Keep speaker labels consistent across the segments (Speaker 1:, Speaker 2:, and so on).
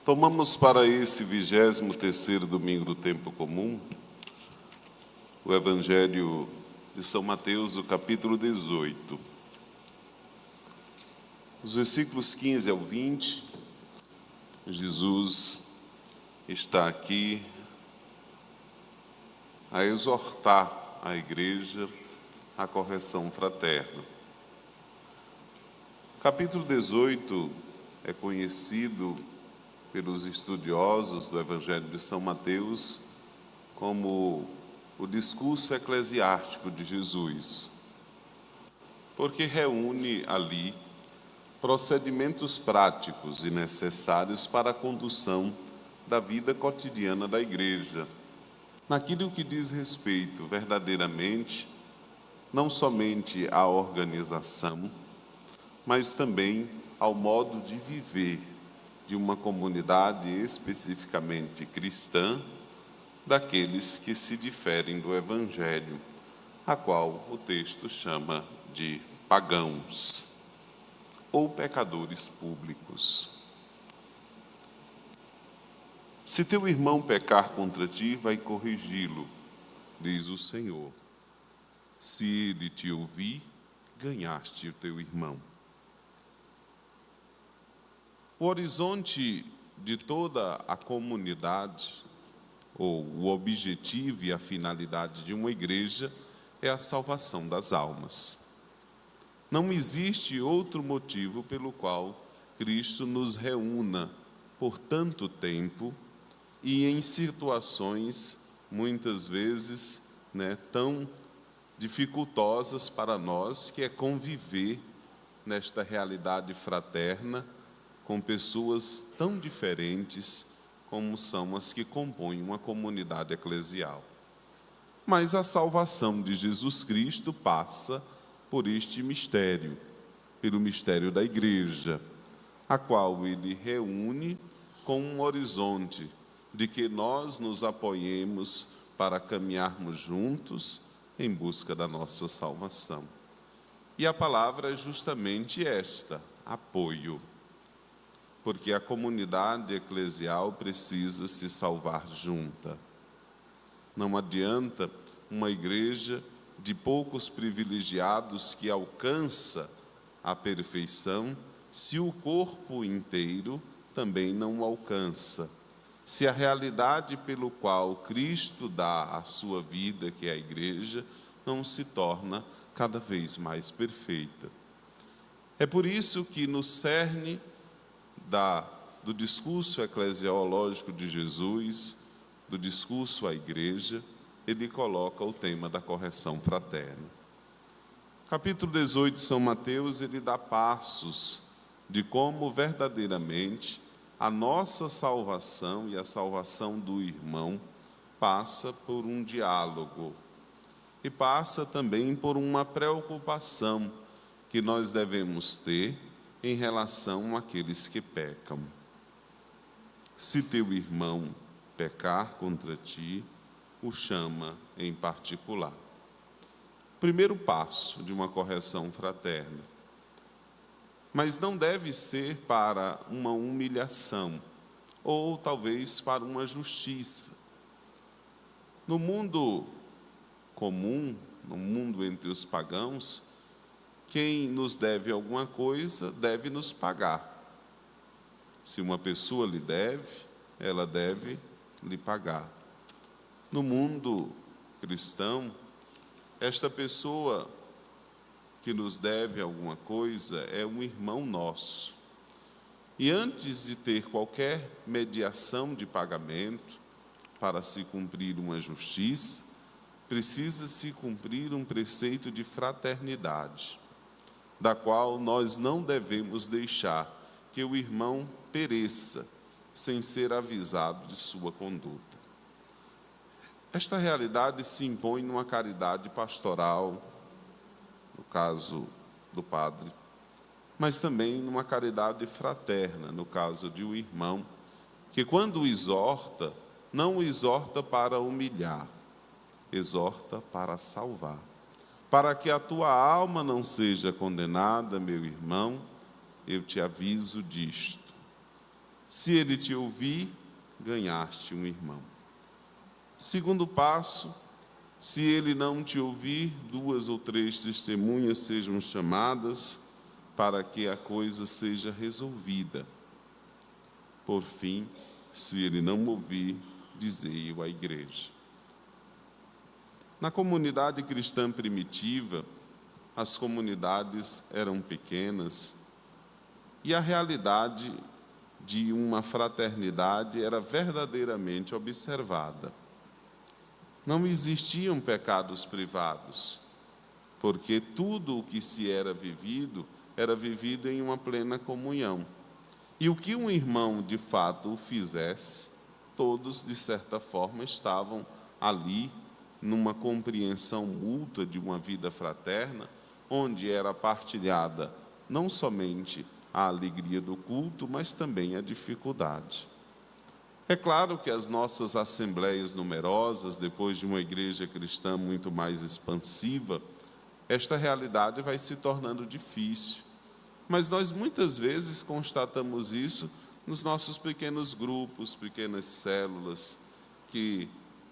Speaker 1: Tomamos para esse 23º domingo do tempo comum o Evangelho de São Mateus, o capítulo 18. Os versículos 15 ao 20, Jesus está aqui a exortar a igreja à correção fraterna. O capítulo 18 é conhecido pelos estudiosos do Evangelho de São Mateus como o discurso eclesiástico de Jesus, porque reúne ali procedimentos práticos e necessários para a condução da vida cotidiana da igreja, naquilo que diz respeito verdadeiramente não somente à organização, mas também ao modo de viver de uma comunidade especificamente cristã, daqueles que se diferem do Evangelho, a qual o texto chama de pagãos ou pecadores públicos. Se teu irmão pecar contra ti, vai corrigi-lo, diz o Senhor. Se ele te ouvir, ganhaste o teu irmão. O horizonte de toda a comunidade, ou o objetivo e a finalidade de uma igreja, é a salvação das almas. Não existe outro motivo pelo qual Cristo nos reúna por tanto tempo e em situações, muitas vezes, tão dificultosas para nós, que é conviver nesta realidade fraterna com pessoas tão diferentes como são as que compõem uma comunidade eclesial. Mas a salvação de Jesus Cristo passa por este mistério, pelo mistério da igreja, a qual ele reúne com um horizonte de que nós nos apoiemos para caminharmos juntos em busca da nossa salvação. E a palavra é justamente esta: apoio. Porque a comunidade eclesial precisa se salvar junta. Não adianta uma igreja de poucos privilegiados que alcança a perfeição se o corpo inteiro também não o alcança. Se a realidade pelo qual Cristo dá a sua vida, que é a igreja, não se torna cada vez mais perfeita. É por isso que no cerne do discurso eclesiológico de Jesus, do discurso à igreja, ele coloca o tema da correção fraterna. Capítulo 18 de São Mateus, ele dá passos de como verdadeiramente a nossa salvação e a salvação do irmão passa por um diálogo e passa também por uma preocupação que nós devemos ter em relação àqueles que pecam. Se teu irmão pecar contra ti, o chama em particular. Primeiro passo de uma correção fraterna. Mas não deve ser para uma humilhação, ou talvez para uma justiça. No mundo comum, no mundo entre os pagãos, quem nos deve alguma coisa deve nos pagar. Se uma pessoa lhe deve, ela deve lhe pagar. No mundo cristão, esta pessoa que nos deve alguma coisa é um irmão nosso. E antes de ter qualquer mediação de pagamento para se cumprir uma justiça, precisa-se cumprir um preceito de fraternidade, da qual nós não devemos deixar que o irmão pereça sem ser avisado de sua conduta. Esta realidade se impõe numa caridade pastoral, no caso do padre, mas também numa caridade fraterna, no caso de um irmão, que quando o exorta, não o exorta para humilhar, exorta para salvar. Para que a tua alma não seja condenada, meu irmão, eu te aviso disto. Se ele te ouvir, ganhaste um irmão. Segundo passo, se ele não te ouvir, 2 ou 3 testemunhas sejam chamadas para que a coisa seja resolvida. Por fim, se ele não ouvir, dizei-o à igreja. Na comunidade cristã primitiva, as comunidades eram pequenas e a realidade de uma fraternidade era verdadeiramente observada. Não existiam pecados privados, porque tudo o que se era vivido em uma plena comunhão. E o que um irmão de fato o fizesse, todos, de certa forma, estavam ali numa compreensão mútua de uma vida fraterna, onde era partilhada não somente a alegria do culto, mas também a dificuldade. É claro que as nossas assembleias numerosas, depois de uma igreja cristã muito mais expansiva, esta realidade vai se tornando difícil. Mas nós muitas vezes constatamos isso nos nossos pequenos grupos, pequenas células, que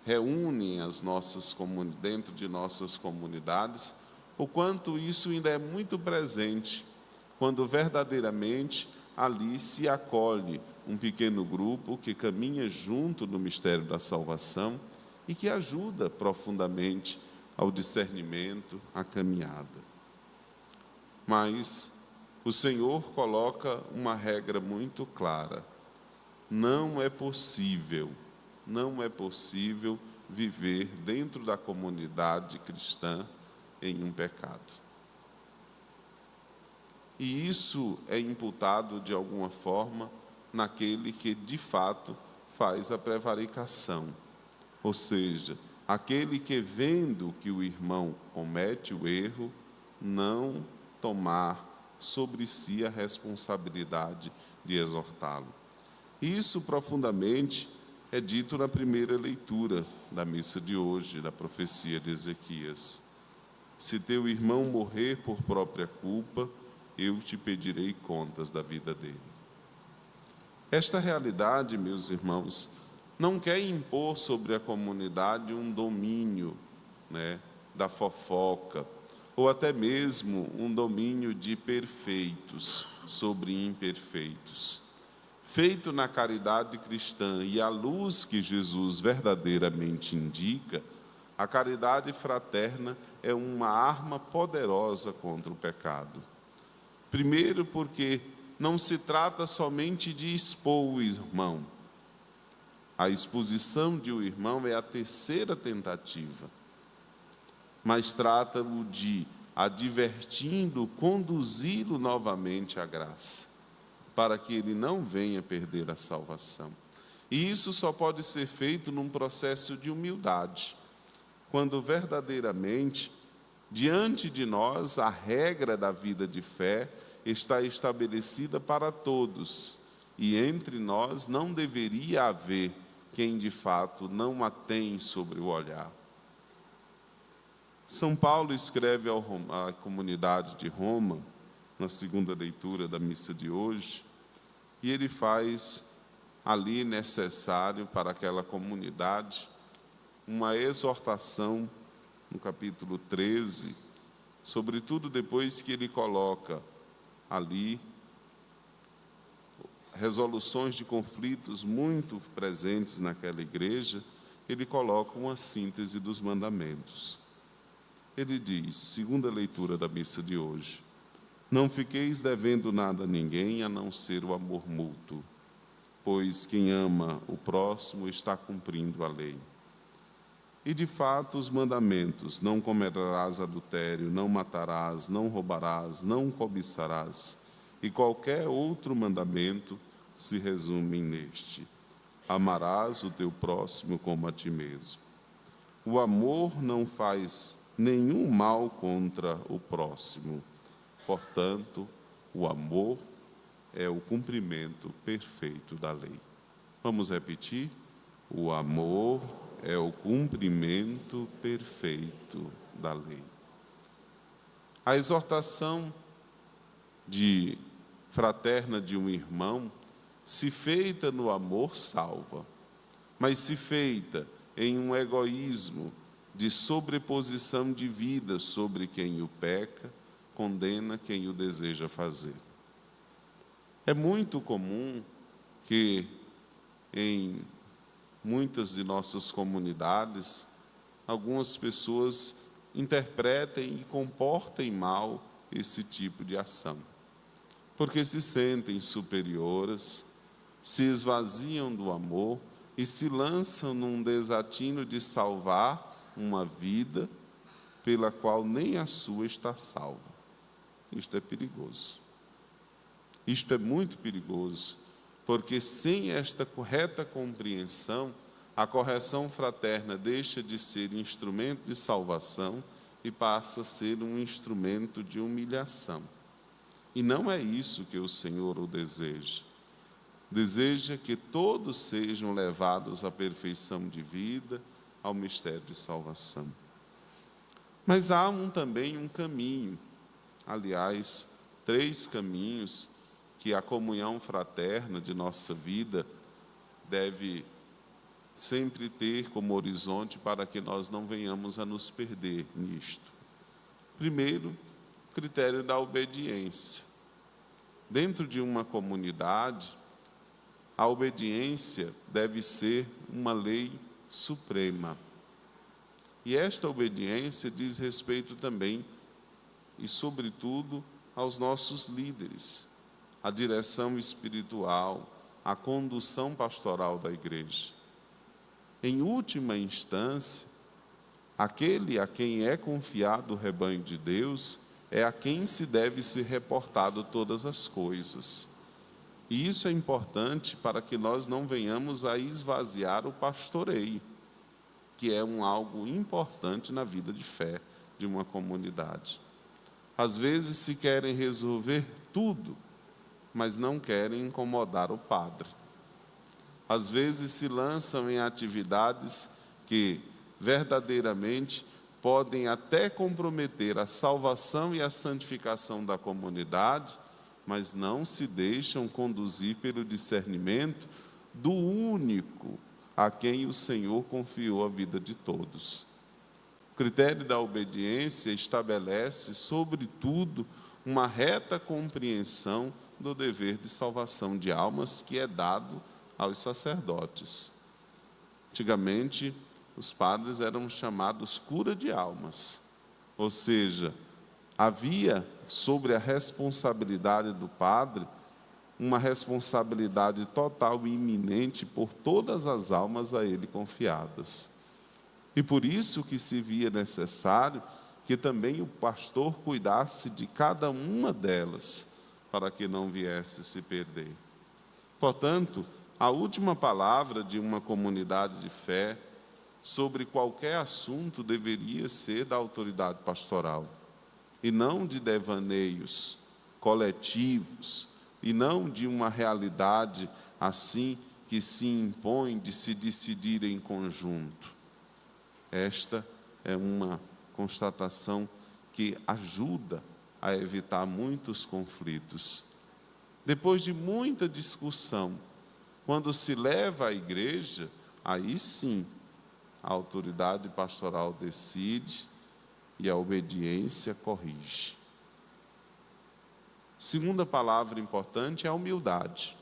Speaker 1: reúnem as nossas dentro de nossas comunidades, o quanto isso ainda é muito presente, quando verdadeiramente ali se acolhe um pequeno grupo que caminha junto no mistério da salvação e que ajuda profundamente ao discernimento, à caminhada. Mas o Senhor coloca uma regra muito clara: não é possível viver dentro da comunidade cristã em um pecado. E isso é imputado de alguma forma naquele que de fato faz a prevaricação, ou seja, aquele que, vendo que o irmão comete o erro, não tomar sobre si a responsabilidade de exortá-lo. Isso profundamente é dito na primeira leitura da missa de hoje, da profecia de Ezequias. Se teu irmão morrer por própria culpa, eu te pedirei contas da vida dele. Esta realidade, meus irmãos, não quer impor sobre a comunidade um domínio, da fofoca, ou até mesmo um domínio de perfeitos sobre imperfeitos. Feito na caridade cristã e à luz que Jesus verdadeiramente indica, a caridade fraterna é uma arma poderosa contra o pecado. Primeiro, porque não se trata somente de expor o irmão. A exposição de um irmão é a terceira tentativa, mas trata-o de, advertindo, conduzi-lo novamente à graça, para que ele não venha perder a salvação. E isso só pode ser feito num processo de humildade, quando verdadeiramente, diante de nós, a regra da vida de fé está estabelecida para todos, e entre nós não deveria haver quem de fato não a tem sobre o olhar. São Paulo escreve à comunidade de Roma, na segunda leitura da missa de hoje, e ele faz ali necessário para aquela comunidade uma exortação no capítulo 13, sobretudo depois que ele coloca ali resoluções de conflitos muito presentes naquela igreja, ele coloca uma síntese dos mandamentos. Ele diz, segunda leitura da missa de hoje: não fiqueis devendo nada a ninguém, a não ser o amor mútuo, pois quem ama o próximo está cumprindo a lei. E de fato os mandamentos: não cometerás adultério, não matarás, não roubarás, não cobiçarás, e qualquer outro mandamento se resumem neste: amarás o teu próximo como a ti mesmo. O amor não faz nenhum mal contra o próximo. Portanto, o amor é o cumprimento perfeito da lei. Vamos repetir? O amor é o cumprimento perfeito da lei. A exortação fraterna de um irmão se feita no amor, salva. Mas se feita em um egoísmo de sobreposição de vida sobre quem o peca, condena quem o deseja fazer. É muito comum que em muitas de nossas comunidades, algumas pessoas interpretem e comportem mal esse tipo de ação, porque se sentem superioras, se esvaziam do amor e se lançam num desatino de salvar uma vida pela qual nem a sua está salva. Isto é perigoso. Isto é muito perigoso, porque sem esta correta compreensão, a correção fraterna deixa de ser instrumento de salvação e passa a ser um instrumento de humilhação. E não é isso que o Senhor o deseja. Deseja que todos sejam levados à perfeição de vida, ao mistério de salvação. Mas há também um caminho, aliás, 3 caminhos que a comunhão fraterna de nossa vida deve sempre ter como horizonte para que nós não venhamos a nos perder nisto. Primeiro, o critério da obediência. Dentro de uma comunidade, a obediência deve ser uma lei suprema. E esta obediência diz respeito também, e sobretudo, aos nossos líderes, à direção espiritual, à condução pastoral da igreja. Em última instância, aquele a quem é confiado o rebanho de Deus é a quem se deve ser reportado todas as coisas. E isso é importante para que nós não venhamos a esvaziar o pastoreio, que é algo importante na vida de fé de uma comunidade. Às vezes se querem resolver tudo, mas não querem incomodar o padre. Às vezes se lançam em atividades que verdadeiramente podem até comprometer a salvação e a santificação da comunidade, mas não se deixam conduzir pelo discernimento do único a quem o Senhor confiou a vida de todos. O critério da obediência estabelece, sobretudo, uma reta compreensão do dever de salvação de almas que é dado aos sacerdotes. Antigamente, os padres eram chamados cura de almas, ou seja, havia sobre a responsabilidade do padre uma responsabilidade total e iminente por todas as almas a ele confiadas. E por isso que se via necessário que também o pastor cuidasse de cada uma delas, para que não viesse se perder. Portanto, a última palavra de uma comunidade de fé sobre qualquer assunto deveria ser da autoridade pastoral, e não de devaneios coletivos, e não de uma realidade assim que se impõe de se decidir em conjunto. Esta é uma constatação que ajuda a evitar muitos conflitos. Depois de muita discussão, quando se leva à igreja, aí sim, a autoridade pastoral decide e a obediência corrige. Segunda palavra importante é a humildade.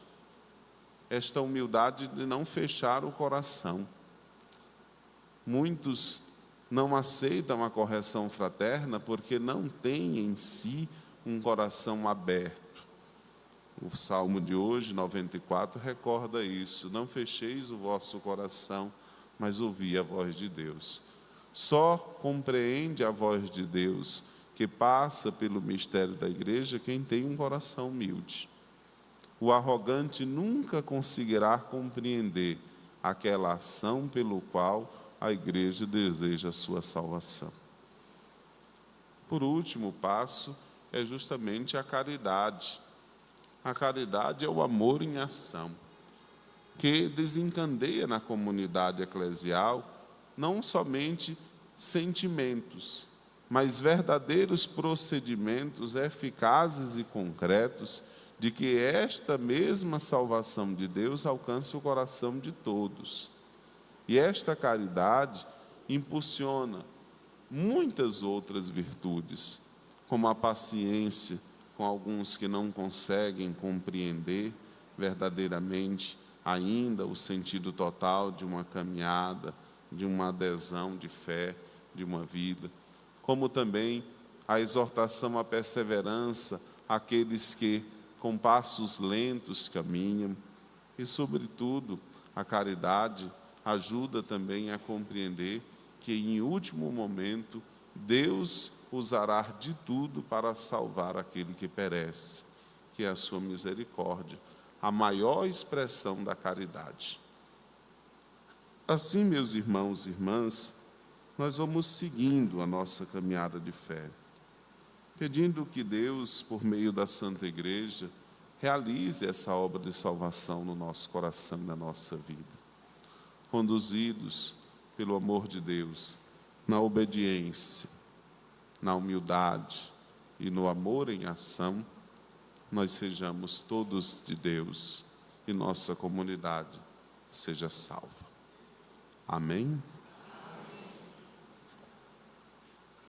Speaker 1: Esta humildade de não fechar o coração. Muitos não aceitam a correção fraterna porque não têm em si um coração aberto. O Salmo de hoje, 94, recorda isso. Não fecheis o vosso coração, mas ouvi a voz de Deus. Só compreende a voz de Deus, que passa pelo mistério da igreja, quem tem um coração humilde. O arrogante nunca conseguirá compreender aquela ação pelo qual a igreja deseja a sua salvação. Por último, o passo é justamente a caridade. A caridade é o amor em ação, que desencandeia na comunidade eclesial não somente sentimentos, mas verdadeiros procedimentos eficazes e concretos de que esta mesma salvação de Deus alcance o coração de todos. E esta caridade impulsiona muitas outras virtudes, como a paciência com alguns que não conseguem compreender verdadeiramente ainda o sentido total de uma caminhada, de uma adesão de fé, de uma vida, como também a exortação à perseverança àqueles que com passos lentos caminham, e, sobretudo, a caridade ajuda também a compreender que, em último momento, Deus usará de tudo para salvar aquele que perece, que é a sua misericórdia, a maior expressão da caridade. Assim, meus irmãos e irmãs, nós vamos seguindo a nossa caminhada de fé, pedindo que Deus, por meio da Santa Igreja, realize essa obra de salvação no nosso coração e na nossa vida. Conduzidos pelo amor de Deus, na obediência, na humildade e no amor em ação, nós sejamos todos de Deus e nossa comunidade seja salva. Amém?